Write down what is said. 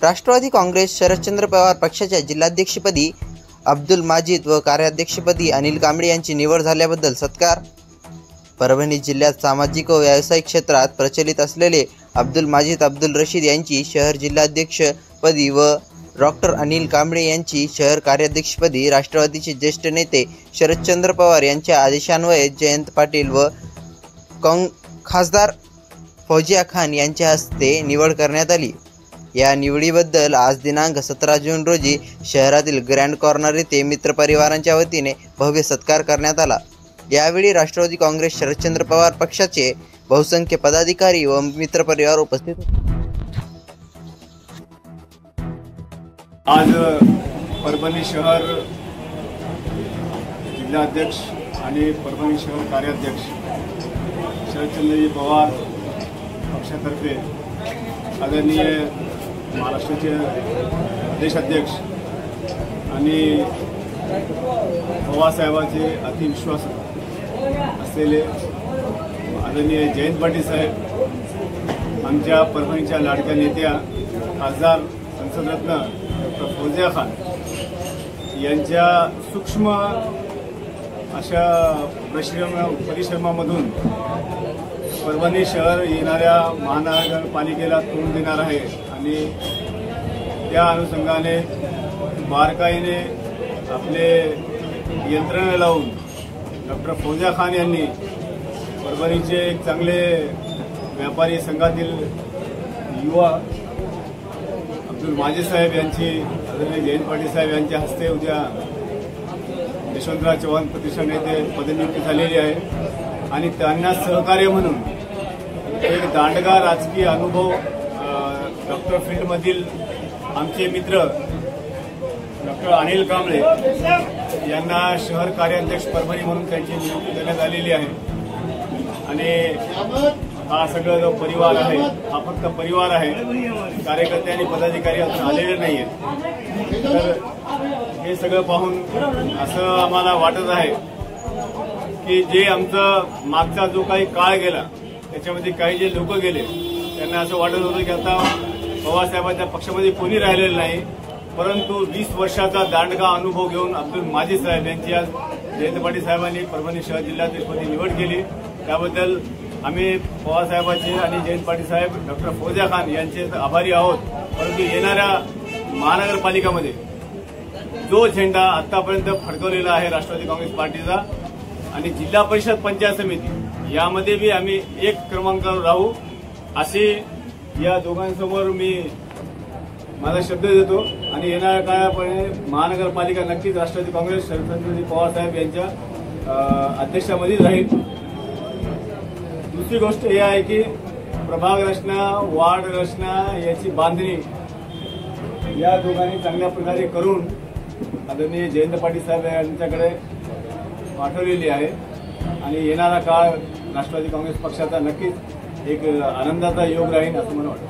राष्ट्रवादी काँग्रेस शरदचंद्र पवार पक्षाच्या जिल्हाध्यक्षपदी अब्दुल माजिद व कार्याध्यक्षपदी अनिल कांबळे यांची निवड झाल्याबद्दल सत्कार। परभणी जिल्ह्यात सामाजिक व व्यावसायिक क्षेत्रात प्रचलित असलेले अब्दुल माजिद अब्दुल रशीद यांची शहर जिल्हाध्यक्षपदी व डॉक्टर अनिल कांबळे यांची शहर कार्याध्यक्षपदी राष्ट्रवादीचे ज्येष्ठ नेते शरदचंद्र पवार यांच्या आदेशान्वये जयंत पाटील व खासदार फौजिया खान यांच्या हस्ते निवड करण्यात आली। या निवडीबद्दल आज दिनांक 17 जून रोजी शहरातील ग्रँड कॉर्नर येथे मित्रपरिवारांच्या वतीने भव्य सत्कार करण्यात आला। यावेळी राष्ट्रवादी काँग्रेस शरदचंद्र पवार पक्षाचे बहुसंख्य पदाधिकारी व मित्रपरिवार उपस्थित होते। आज परभणी शहर जिल्हाध्यक्ष आणि परभणी शहर कार्याध्यक्ष शरदचंद्र पवार पक्षातर्फे आदरणीय महाराष्ट्राचे प्रदेशाध्यक्ष आणि पवारसाहेबांचे अतिविश्वास असलेले आदरणीय जयंत पाटील साहेब, आमच्या परभणीच्या लाडक्या नेत्या खासदार संसदरत्न डॉक्टर फौजिया खान यांच्या सूक्ष्म अशा परिश्रमामधून परभणी शहर येणाऱ्या महानगरपालिकेला तोंड देणार आहे आणि त्या अनुषंगाने बारकाईने आपले यंत्रणा लावून डॉक्टर फौजिया खान यांनी परभणीचे एक चांगले व्यापारी संघातील युवा अब्दुल माजिद साहेब यांची आदरणीय जयंत पाटील साहेब यांच्या हस्ते उद्या यशवंतराव चव्हाण प्रतिष्ठान येथे पदनियुक्ती झालेली आहे आणि त्यांना सहकार्य म्हणून एक दांडगा राजकीय अनुभव डॉक्टर फील्डमधील आमचे मित्र डॉक्टर अनिल कांबळे यांना शहर कार्याध्यक्ष परभणी म्हणून त्यांची नियुक्ती देण्यात आलेली आहे। आणि हा सगळा जो परिवार आहे हा फक्त परिवार आहे, कार्यकर्ते आणि पदाधिकारी अजून आलेले नाही आहेत। तर हे सगळं पाहून असं आम्हाला वाटत आहे की जे आमचा मागचा जो काही काळ गेला त्याच्यामध्ये काही जे लोक गेले त्यांना असं वाटत होतं की आता पवारसाहेबांच्या पक्षामध्ये कोणी राहिलेलं नाही, परंतु 20 वर्षाचा दांडगा अनुभव घेऊन अब्दुल माजिद साहेब यांची आज जयंत पाटील साहेबांनी परभणी शहर जिल्हाध्यक्षपदी निवड केली। त्याबद्दल आम्ही पवारसाहेबांचे आणि जयंत पाटील साहेब डॉक्टर फौजिया खान यांचे आभारी आहोत। परंतु येणाऱ्या महानगरपालिकामध्ये जो झेंडा आतापर्यंत फडकवलेला आहे राष्ट्रवादी काँग्रेस पार्टीचा आणि जिल्हा परिषद पंचायत समिती यामध्ये बी आम्ही एक क्रमांकावर राहू असे या दोघांसमोर मी माझा शब्द देतो आणि येणाऱ्या काळापर्यंत महानगरपालिका नक्कीच राष्ट्रवादी काँग्रेस शरदचंद्र पवार साहेब यांच्या अध्यक्षामध्ये राहील। दुसरी गोष्ट ही आहे की प्रभाग रचना, वार्ड रचना याची बांधणी या दोघांनी चांगल्या प्रकारे करून आदरणीय जयंत पाटील साहेब यांच्याकडे पाठवलेली आहे आणि येणारा काळ राष्ट्रवादी काँग्रेस पक्षाचा नक्कीच एक आनंदाचा योग राहील असं मला वाटतं।